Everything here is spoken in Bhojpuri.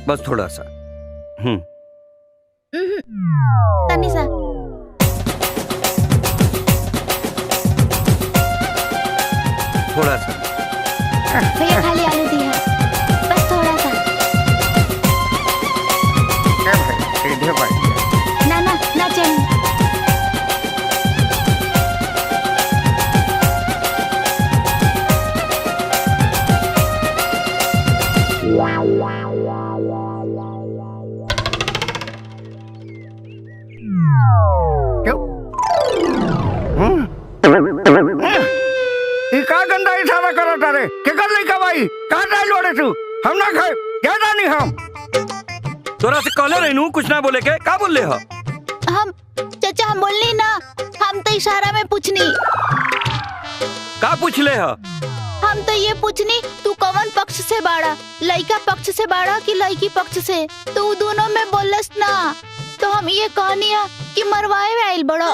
बस थोड़ा सा। तनी सा। थोड़ा सा। भैया खाली आलू दिया, बस थोड़ा सा। सीधे बैठ जा। ना ना ना चल। का गंदा इशारा करत रे? के कर लई का भाई? कहां जाई लोड़े तू? हम ना खाए, क्या जानी हम? तोरा से कहले रहनू कुछ ना बोले के, का बोल ले ह? हम चाचा हम बोलनी ना, हम तो इशारा में पूछनी। का पूछ ले ह? हम तो ये पूछनी तू कौन पक्ष से बाड़ा, लड़का पक्ष से बाड़ा कि लड़की पक्ष से? तू दोनों में बोलस ना, तो हम ये कहनी है कि मरवाए में आइल बड़ो।